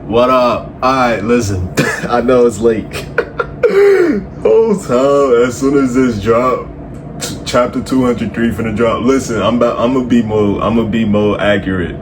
What up? Alright, listen. I know it's late. Whole time, as soon as this drop, chapter 203 finna drop. Listen, I'm gonna be more accurate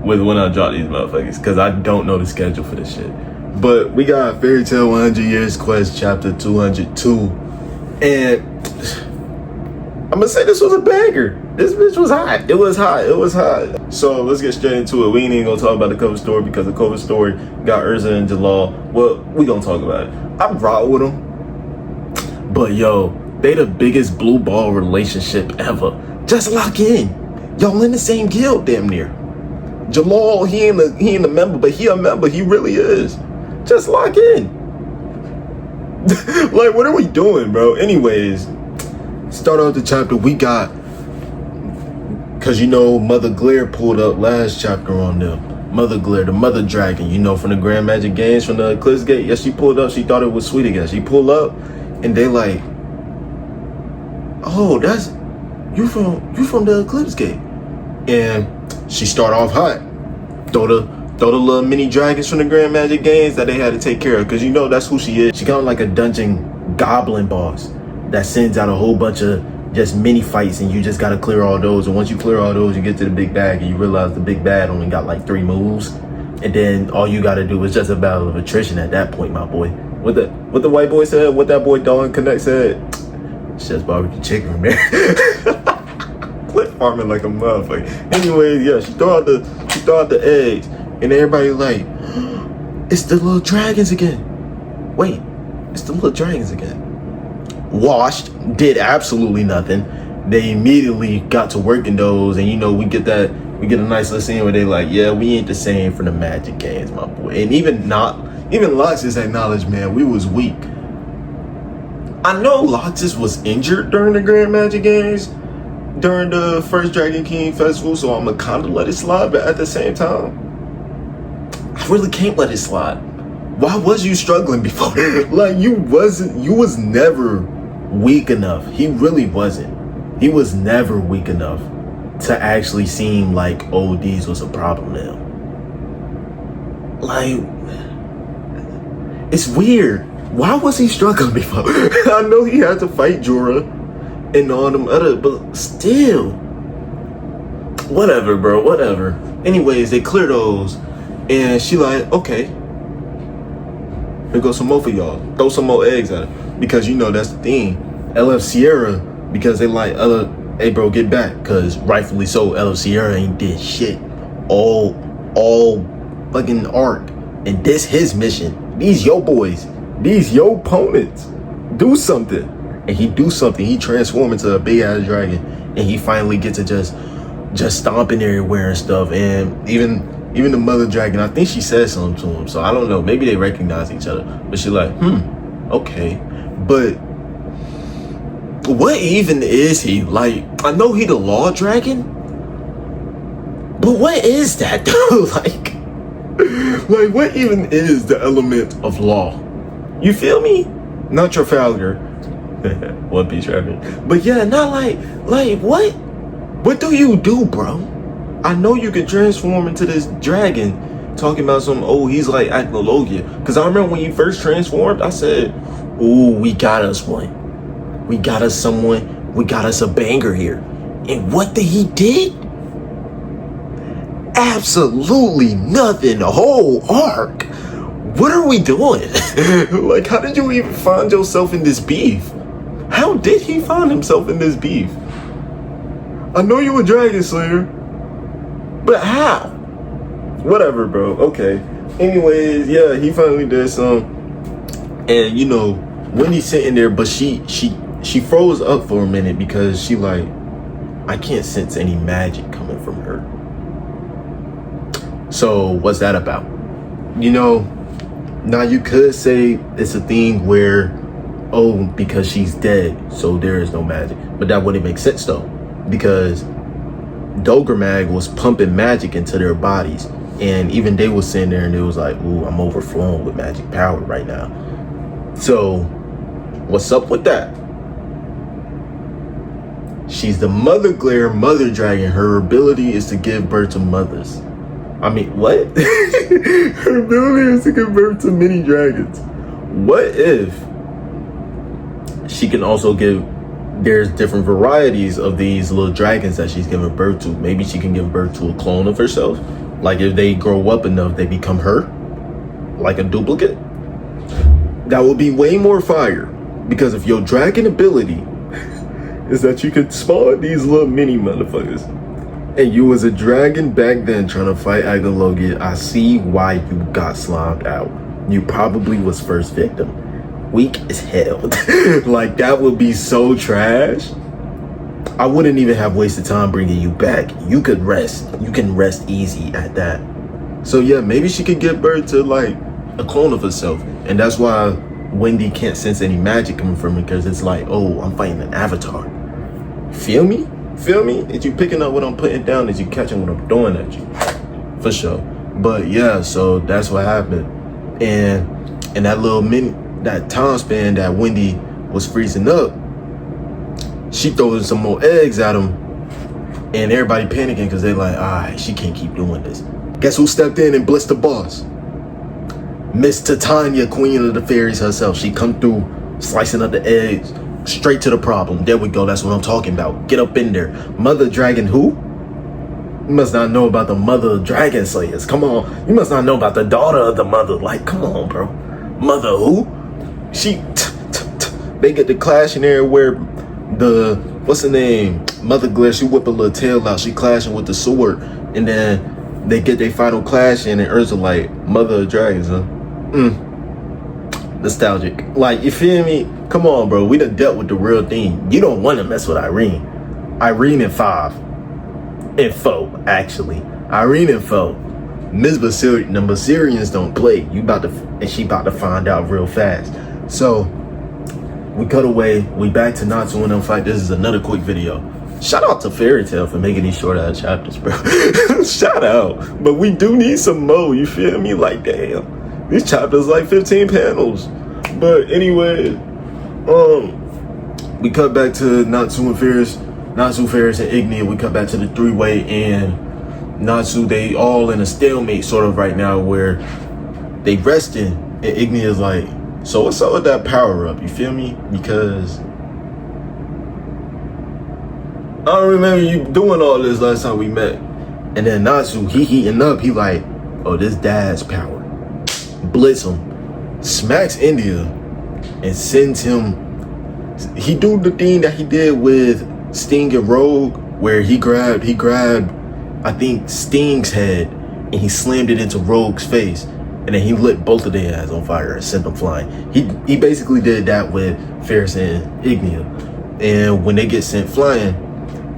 with when I drop these motherfuckers, cause I don't know the schedule for this shit. But we got Fairy Tale 100 Years Quest chapter 202, and I'm gonna say this was a banger. This bitch was hot. It was hot. So let's get straight into it. We ain't even gonna talk about the cover story because the cover story got Urza and Jalal. Well, we gonna talk about it. I brought with them, but yo, they the biggest blue ball relationship ever. Just lock in. Y'all in the same guild, damn near. Jalal, he ain't a member, but he a member. He really is. Just lock in. Like, what are we doing, bro? Anyways, start out the chapter. We got, cause you know Mother Glare pulled up last chapter on them. Mother Glare, the Mother Dragon, you know, from the Grand Magic Games, from the Eclipse Gate. Yeah, she pulled up. She thought it was sweet again. She pulled up, and they like, oh, that's you from the Eclipse Gate. And she start off hot. Throw the little mini dragons from the Grand Magic Games that they had to take care of, because you know that's who she is. She kind of like a dungeon goblin boss that sends out a whole bunch of just mini fights, and you just gotta clear all those. And once you clear all those, you get to the big bag, and you realize the big bad only got like 3 moves, and then all you gotta do is just a battle of attrition at that point, my boy. What the white boy said, what that boy Dawn Connect said, it's just barbecue chicken, man. Clip farming like a motherfucker. Anyways, yeah, she throw out the eggs, and everybody like, it's the little dragons again. Wait, it's the little dragons again. Washed, did absolutely nothing. They immediately got to working those, and you know, we get a nice little scene where they like, yeah, we ain't the same from the Magic Games, my boy. And even Loxus acknowledged, man, we was weak. I know Loxus was injured during the Grand Magic Games, during the first Dragon King Festival, so I'm gonna kinda let it slide, but at the same time, I really can't let it slide. Why was you struggling before? Like, you was never weak enough. He really wasn't. He was never weak enough to actually seem like, oh, these was a problem now. Like, it's weird. Why was he struggling before? I know he had to fight Jorah and all them other, but still. Whatever, bro, whatever. Anyways, they clear those, and she like, okay, here goes some more for y'all. Throw some more eggs at her. Because you know that's the thing. LF Sierra, because they like, hey bro, get back. Because rightfully so, LF Sierra ain't did shit all fucking arc. And this his mission. These yo boys. These yo opponents. Do something. And he do something. He transform into a big ass dragon. And he finally gets to just stomping everywhere and stuff. And even the Mother Dragon, I think she said something to him. So I don't know. Maybe they recognize each other. But she like, okay. But what even is he? Like, I know he the Law Dragon. But what is that, though? Like what even is the element of law? You feel me? Not Trafalgar. One Piece reference. But yeah, not like what? What do you do, bro? I know you can transform into this dragon, talking about some, oh, he's like Acnologia. Because I remember when you first transformed, I said, ooh, we got us one. We got us someone. We got us a banger here. And what he did? Absolutely nothing. The whole arc. What are we doing? Like, how did you even find yourself in this beef? How did he find himself in this beef? I know you a Dragon Slayer, but how? Whatever, bro. Okay. Anyways, yeah, he finally did some. And you know, Wendy's sitting there, but she froze up for a minute because she like, I can't sense any magic coming from her. So what's that about? You know, now you could say it's a thing where, oh, because she's dead, so there is no magic. But that wouldn't make sense though, because Dogremag was pumping magic into their bodies, and even they was sitting there and it was like, ooh, I'm overflowing with magic power right now. So what's up with that? She's the Mother Glare Mother Dragon. Her ability is to give birth to mothers. I mean, what? Her ability is to convert to mini dragons. What if she can also there's different varieties of these little dragons that she's giving birth to. Maybe she can give birth to a clone of herself. Like if they grow up enough, they become her, like a duplicate. That would be way more fire, because if your dragon ability is that you could spawn these little mini motherfuckers, and you was a dragon back then trying to fight Agalogia, I see why you got slimed out. You probably was first victim. Weak as hell. Like, that would be so trash. I wouldn't even have wasted time bringing you back. You could rest. You can rest easy at that. So yeah, maybe she could give birth to like a clone of herself, and that's why Wendy can't sense any magic coming from her, because it's like, oh, I'm fighting an avatar. Feel me? Feel me? Is you picking up what I'm putting down? Is you catching what I'm throwing at you? For sure. But yeah, so that's what happened. And in that that time span that Wendy was freezing up, she throws some more eggs at him, and everybody panicking because they're like, all right, she can't keep doing this. Guess who stepped in and blissed the boss? Miss Titania, Queen of the Fairies herself. She come through, slicing up the eggs, straight to the problem. There we go. That's what I'm talking about. Get up in there. Mother Dragon who? You must not know about the Mother Dragon Slayers. Come on. You must not know about the daughter of the mother. Like, come on, bro. Mother who? They get the clash in there where what's her name? Mother Glare, she whip a little tail out. She clashing with the sword. And then they get their final clash in, and Urza like, Mother of Dragons, huh? Nostalgic. Like, you feel me? Come on, bro. We done dealt with the real thing. You don't want to mess with Irene. Irene in 5. In 4, actually. Irene in 4. Miss Basilian, the Basilians don't play. And she about to find out real fast. So, we cut away. We back to Natsu and them fight. This is another quick video. Shout out to Fairy Tail for making these short ass chapters, bro. Shout out. But we do need some more, you feel me? Like, damn. These chapters like 15 panels. But anyway, we cut back to Natsu, Ferris, and Ignia. We cut back to the three-way, and Natsu, they all in a stalemate sort of right now where they resting, and Ignia's like, so what's up with that power up? You feel me? Because I don't remember you doing all this last time we met. And then Natsu, he heating up. He like, oh, this dad's power. Blitz him. Smacks India and sends him. He do the thing that he did with Sting and Rogue, where he grabbed, I think, Sting's head, and he slammed it into Rogue's face. And then he lit both of their eyes on fire and sent them flying. He basically did that with Ferris and Ignia. And when they get sent flying,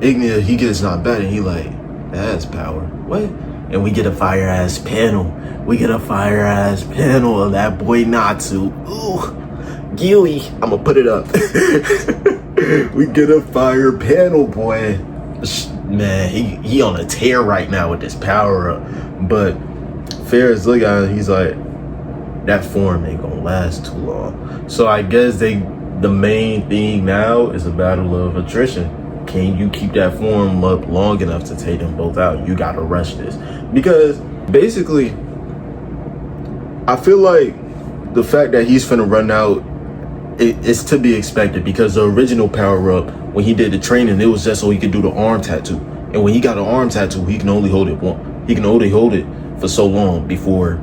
Ignia, he gets knocked back, and he like, that's power. What? And we get a fire ass panel. We get a fire ass panel of that boy Natsu. Ooh, Gilly. I'ma put it up. We get a fire panel, boy. Man, he on a tear right now with this power up. But Ferris, look at him, he's like, that form ain't gonna last too long. So I guess the main thing now is a battle of attrition. Can you keep that form up long enough to take them both out? You gotta rush this. Because basically, I feel like the fact that he's finna run out, it's to be expected, because the original power up, when he did the training, it was just so he could do the arm tattoo. And when he got an arm tattoo, he can only hold it for so long before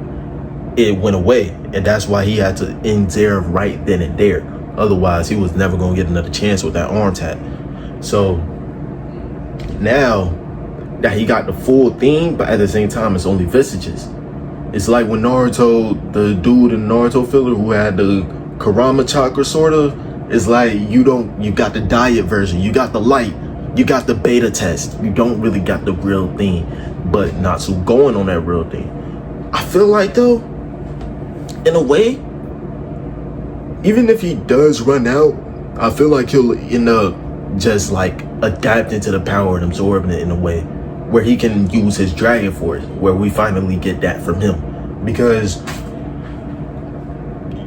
it went away. And that's why he had to end there right then and there. Otherwise, he was never gonna get another chance with that arm tat. So now that he got the full thing, but at the same time, it's only vestiges. It's like when Naruto, the dude in Naruto filler who had the Karama chakra sort of, it's like you got the diet version, you got the light, you got the beta test, you don't really got the real thing. But Natsu going on that real thing. I feel like though, in a way, even if he does run out, I feel like he'll end up just like adapting to the power and absorbing it in a way where he can use his Dragon Force, where we finally get that from him. Because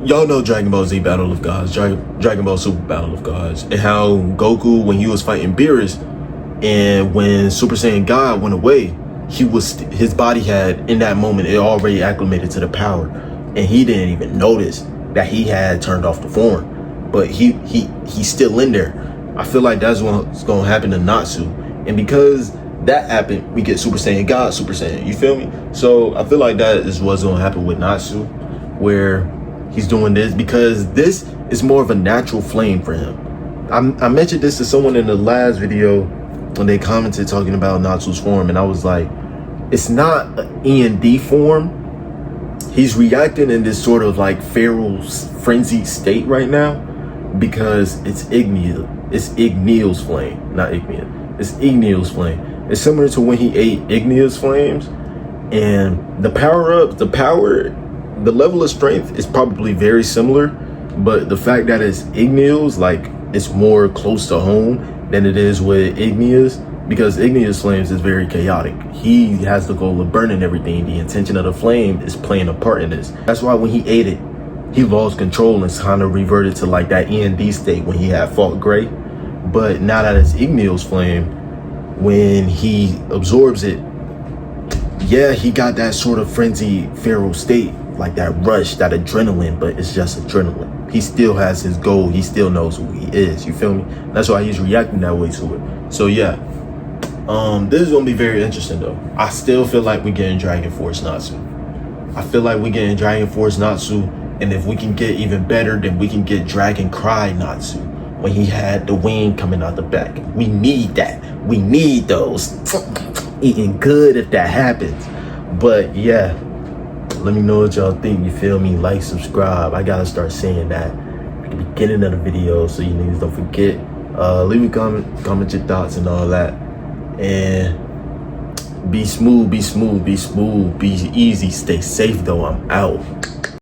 y'all know Dragon Ball Z Battle of Gods, Dragon Ball Super Battle of Gods, and how Goku, when he was fighting Beerus, and when Super Saiyan God went away, his body had, in that moment, it already acclimated to the power, and he didn't even notice that he had turned off the form, but he's still in there. I feel like that's what's gonna happen to Natsu, and because that happened, we get Super Saiyan God, Super Saiyan. You feel me? So I feel like that is what's gonna happen with Natsu, where he's doing this because this is more of a natural flame for him. I mentioned this to someone in the last video when they commented talking about Natsu's form, and I was like, it's not an END form. He's reacting in this sort of like Pharaoh's frenzied state right now because it's Igneal. It's Igneal's flame, not Igneal. It's Igneal's flame. It's similar to when he ate Igneal's flames, and the the level of strength is probably very similar, but the fact that it's Igneal's, like, it's more close to home than it is with Igneal's, because Igneal's flames is very chaotic. He has the goal of burning everything. The intention of the flame is playing a part in this. That's why when he ate it, he lost control and kind of reverted to like that END state when he had fought Gray. But now that it's Igneal's flame, when he absorbs it, yeah, he got that sort of frenzied Pharaoh state, like that rush, that adrenaline, but it's just adrenaline. He still has his goal. He still knows who he is. You feel me? That's why he's reacting that way to it. So yeah, this is gonna be very interesting though. I still feel like we're getting Dragon Force Natsu. I feel like we're getting Dragon Force Natsu, and if we can get even better, then we can get Dragon Cry Natsu when he had the wing coming out the back. We need that. We need those. Eating good if that happens. But yeah, let me know what y'all think. You feel me? Like, subscribe. I gotta start saying that at the beginning of the video so you niggas don't forget. Leave a comment your thoughts and all that. And be smooth, be smooth, be smooth, be easy, stay safe though. I'm out.